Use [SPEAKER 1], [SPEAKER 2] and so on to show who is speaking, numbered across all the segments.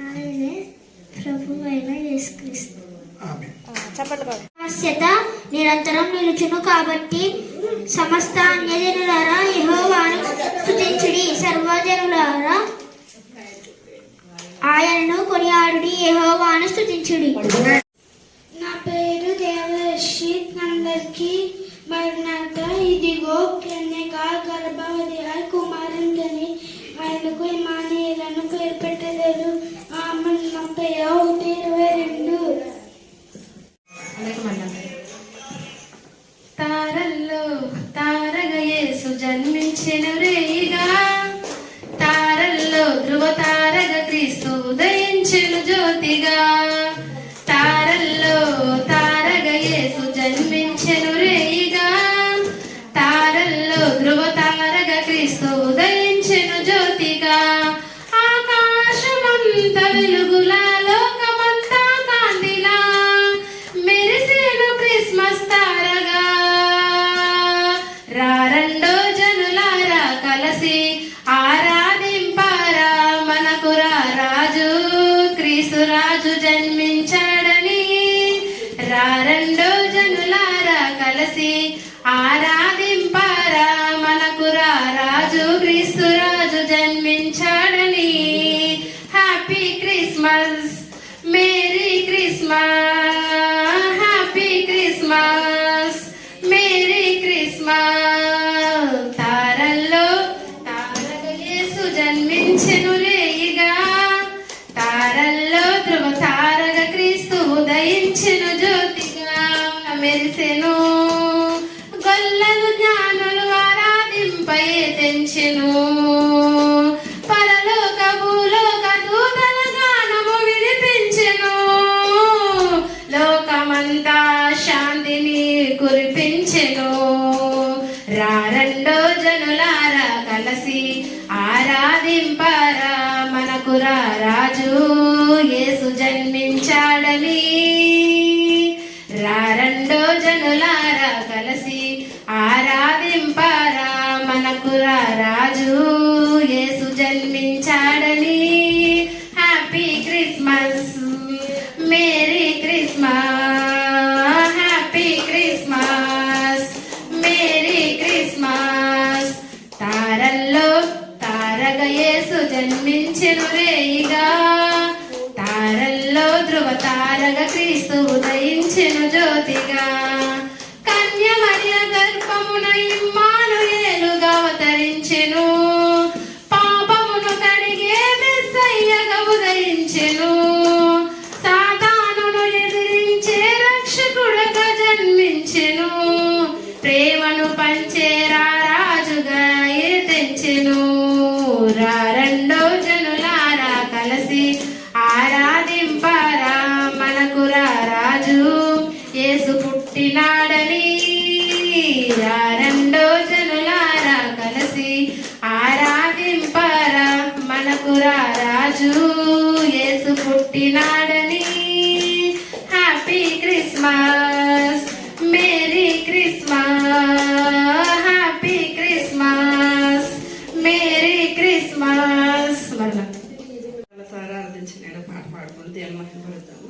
[SPEAKER 1] ఆయనే ప్రభువైన యేసుక్రీస్తు. ఆశ్చర్యత నిరంతరం నిలుచును కాబట్టి సమస్త అన్యజనులారా యెహోవాను స్తుతించుడి, సర్వజనులారా ఆయనను కొనియాడుడి, యెహోవాను స్తుతించుడి.
[SPEAKER 2] నా పేరు దేవదర్శి. అందరికీ మరణాత ఇదిగో కన్యక గర్భవతి కుమారుని కని ఆయనకు ఇమానుయేలను పేరు పెట్టలేదు. ఆమె 31:22.
[SPEAKER 3] తారల్లో తారగా యేసు జన్మించెను రేయిగా, తారల్లో ధ్రువ తారగా క్రీస్తు ఉదయించెను జ్యోతిగా. తారల్లో తారగా యేసు జన్మించెను రేయిగా, తారల్లో ధ్రువ తారగా క్రీస్తు ఉదయించెను జ్యోతిగా. ఆకాశమంత వెలుగులా లోకమంతా కాంతిలా మెరిసేను క్రిస్మస్ తారగా. రారండో జనులారా కలసి ఆరాధింపారా, మనకు రాజు క్రీస్తు రాజు జన్మించాడని. రారండో జనులారా కలసి ఆరాధింపారా, మనకు రాజు క్రీస్తు రాజు జన్మించాడని. Happy Christmas, merry Christmas, happy Christmas, merry Christmas. తారల్లో తారగా యేసు జన్మించెను రేయిగా, తారల్లో ధ్రువ తారగా క్రీస్తు ఉదయించెను జ్యోతిగా. మెరిసెను గొల్లలు జ్ఞానులు ఆరాధింపయే తెంచెను, పరలోక భూలోక దూతల గానము వినిపించెను. లోకమంతా శాంతిని కురిపించెను. రారండో జనులారా కలసి ఆరాధింపారా, మనకు రాజు యేసు జన్మించాడని. రారండో జనులారా కలసి ఆరాధింపారా, మనకు రాజు యేసు జన్మించాడని. Happy Christmas, merry Christmas, happy Christmas, merry Christmas. తారల్లో తారగా యేసు జన్మించెను రేయిగా, తారల్లో ధ్రువ తారగా క్రీస్తు ఉదయించెను జ్యోతిగా. కన్య మరియ గర్భమున ఇమ్మానుయేలుగా అవతరించెను, పాపమును కడిగే మెస్సయ్యగా ఉదయించెను. సాతానును ఎదిరించే రక్షకుడుగా జన్మించెను, ప్రేమను పంచే రాజుగా తెంచెను. రారండో జనులారా కలసి ఆరాధింపారా, మనకు రాజు యేసు పుట్టినాడని. రారండో జనులారా కలసి ఆరాధింపారా, మనకు రాజు యేసు పుట్టినాడని. Happy Christmas, merry Christmas, happy Christmas, merry Christmas.
[SPEAKER 4] ఆరాధించిన పాట పాడుకుంటూ దేవుని మహిమపడతాము.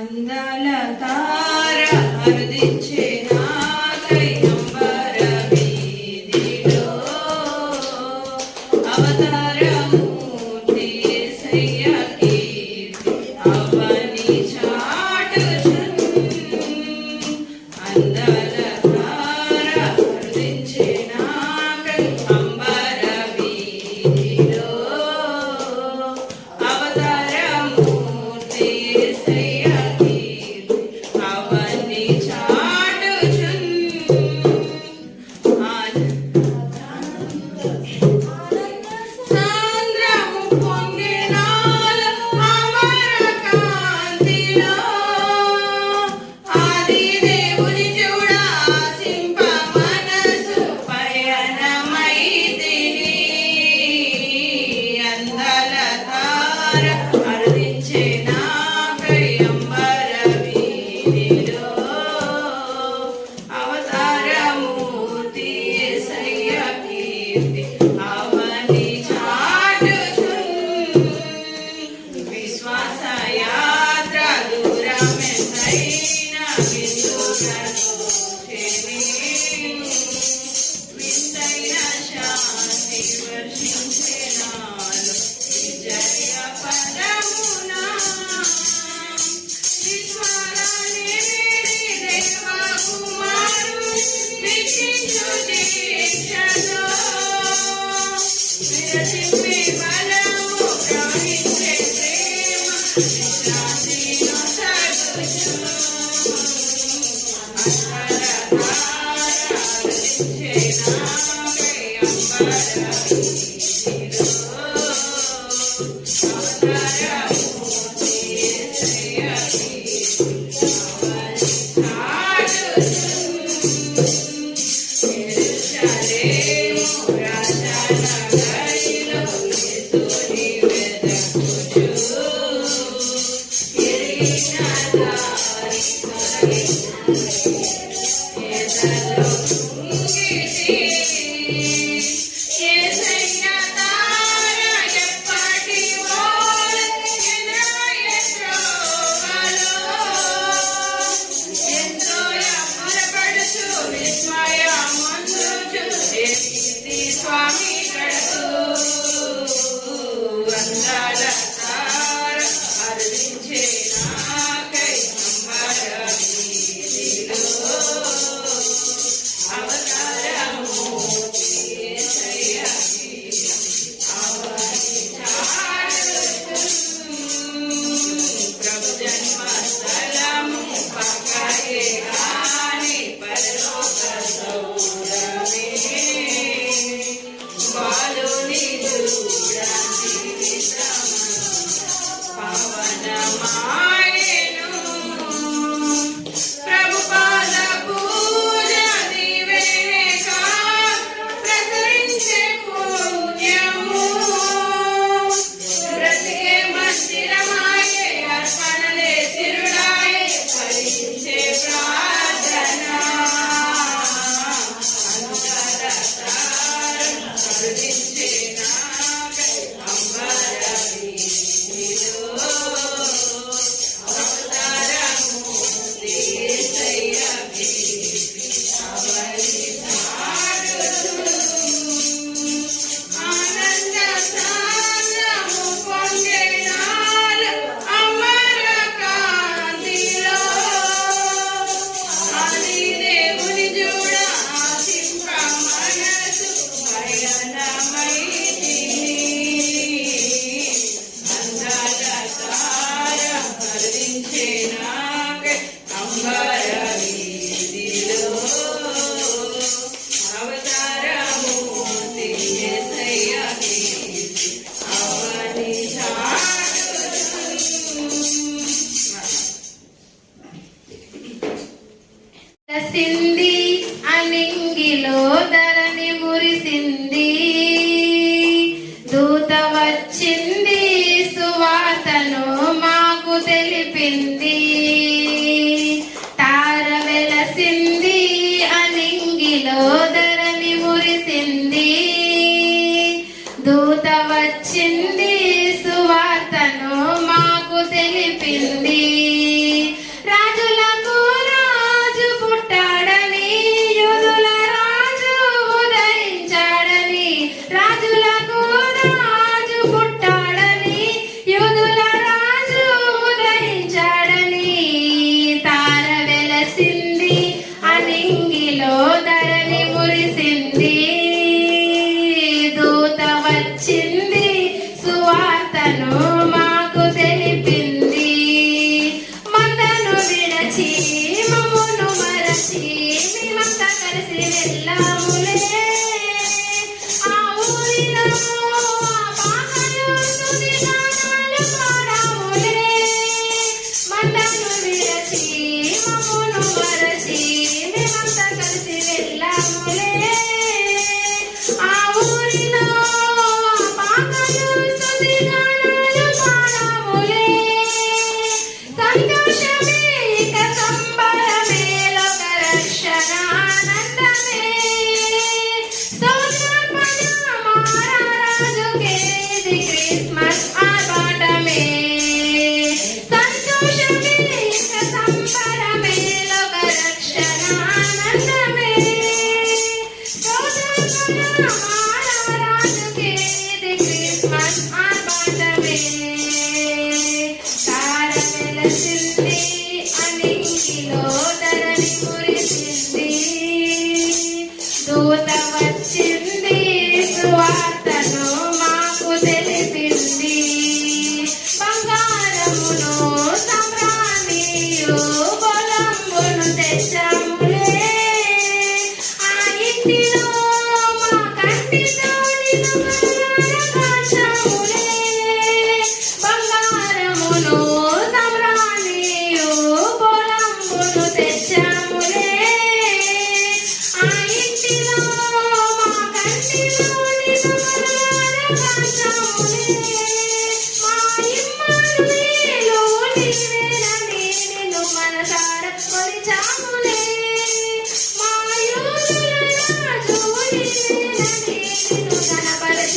[SPEAKER 4] అందాల తార అరుదించే నాకై అంబర వీధిలో అవతారమూర్తి యేసయ్య కీర్తి అవని చాటుచున్. అందాల తార అరుదించే నాకై అంబర వీధిలో అవతారమూర్తి యేసయ్య కీర్తి అవని చాటుచున్. ఆనంద విరచిమ్మే బలము ప్రవహించే ప్రేమ విశ్రాంతిను సగుచు స్వామి కడకు వందల తార అరుదించే నాకై అంబర వీధిలో అవతారము యేసయ్యకి అవని చాటుచు ప్రభు జన్మస్థలము పక్కయే గాని పరలోక సౌరమే బాలుని చూడండి పవనమాయెను ప్రభుపాద పూజ దివేక ప్రసరించే పుణ్యము బ్రతికే మందిరమాయే అర్పణలే తిరుడాయే ఫలించే ప్రార్థన అరుదించే నాకై అంబర వీధిలో అవతారమూర్తి యేసయ్యకి అవని చాటుచు ఆనంద సాంద్రము పొంగే నాలు అమర కాంతిలో ఆది దేవుని చూడ ఆశింప మనసు పయనమైతిని అందాల తార హరించే నాకై అంబర వీధిలో అవతారమూర్తి యేసయ్యకి అవని చాటుచు
[SPEAKER 3] సింది అనింగిలో ధరణి మురిసింది దూత వచ్చింది సువార్తను మాకు తెలిపింది తార వెలసింది అనింగిలో ధరణి మురిసింది దూత వచ్చింది సువార్తను మాకు తెలిపింది రాజులకు రాజు పుట్టాడని యూదుల రాజు ఉదయించాడని రాజులకు రాజు పుట్టాడని యూదుల రాజు ఉదయించాడని తార వెలసింది అనింగిలో ధరణి మురిసింది దూత వచ్చింది సువార్తను మాకు తెలిపింది మందను విడచి మమ్మును మరచి మేమంతా కలిసి వెళ్ళాములే ఆ ఊరిలో ఆ పాటలు స్తుతి గానాలు పాడాములే మందను విడచి మమ్మును మరచి మేమంతా కలిసి వెళ్ళాములే ఆ ఊరిలో ఆ పాటలు స్తుతి గానాలు పాడాములే సంతోషమే ఇక సంబరమే లోక రక్షణ ఆనందమే స్తోత్రార్పణ మహారాజుకే ఇది క్రిస్మస్ ఆర్భాటమే సంతోషమే ఇక సంబరమే లోక రక్షణ ఆనందమే స్తోత్రార్పణ మహారాజుకే ఇది క్రిస్మస్ ఆర్భాటమే తార వెలసింది అనింగిలో ధరణి మురిసింది దూత వచ్చింది సువార్తను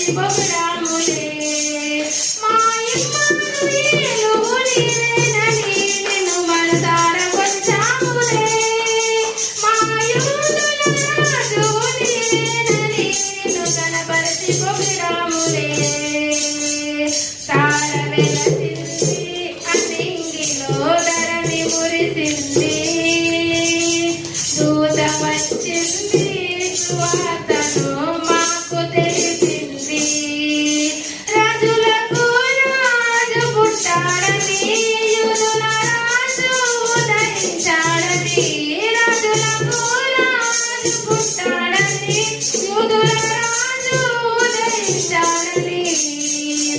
[SPEAKER 3] దూతవచ్చి పొగడాములే మా ఇమ్మానుయేలు నీవేనని నిన్ను మనసారా కొలిచాములే మా యూదుల రాజు నీవేనని నిన్ను కనపరచి పొగడాములే తార వెలసింది అన్నింగిలో ధరణి మురిసింది దూత వచ్చింది సువార్తను మాకు తెలిసింది రాజులకు రాజు పుట్టాడని యూదుల రాజు ఉదయించాడని రాజులకు రాజు పుట్టాడని యూదుల రాజు ఉదయించాడని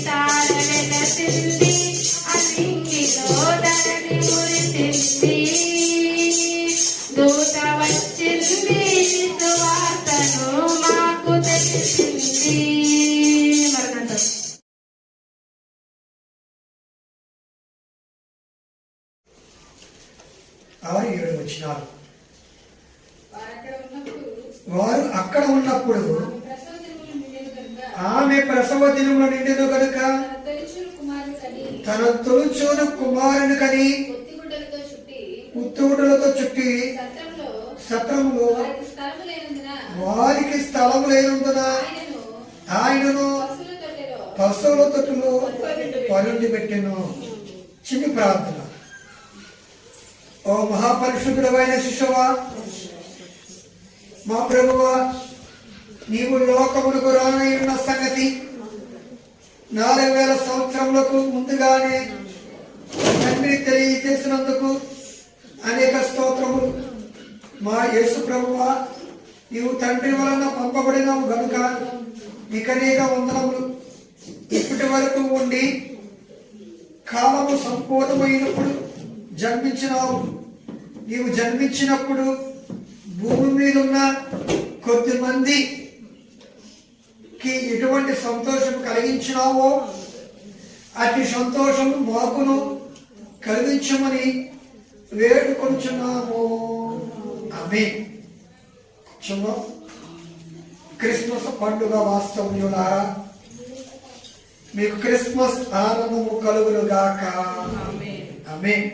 [SPEAKER 3] తార వెలసింది అన్నింటిలో ధరణి మురిసింది దూత వచ్చింది సువార్తను మాకు తెలిసింది మరణంతో
[SPEAKER 5] 6-7 వచనాలు. వారు అక్కడ ఉన్నప్పుడు ఆమె ప్రసవ దినములు నిండెను గనుక తన తొలిచూలు కుమారుని కని పుత్తుగుడ్డలతో చుట్టి సత్రములో వారికి స్థలము లేనందున ఆయనను పశువుల తొట్టులో పరుండి పెట్టెను. చిన్ని ప్రార్థన. ఓ మహాపరిశుద్ధుడైన శిశువా, మా ప్రభువా, నీవు లోకమునకు రానయ్యున్న సంగతి 4000 సంవత్సరములకు ముందుగానే తండ్రి తెలియజేసినందుకు అనేక స్తోత్రములు. మా యేసు ప్రభువా, నీవు తండ్రి వలన పంపబడినావు గనుక నీకనేక వందనములు. ఇప్పటి వరకు ఉండి కాలము సంపూర్ణమైనప్పుడు జన్మించినావు. నీవు జన్మించినప్పుడు భూమి మీద ఉన్న కొద్ది మందికి ఎటువంటి సంతోషం కలిగించినావో అతి సంతోషం మాకును కలిగించమని వేడుకొంచున్నాము. ఆమేన్. క్రిస్మస్ పండుగ వాస్తవ్యులారా, మీకు క్రిస్మస్ ఆనందము కలుగును గాక. ఆమేన్.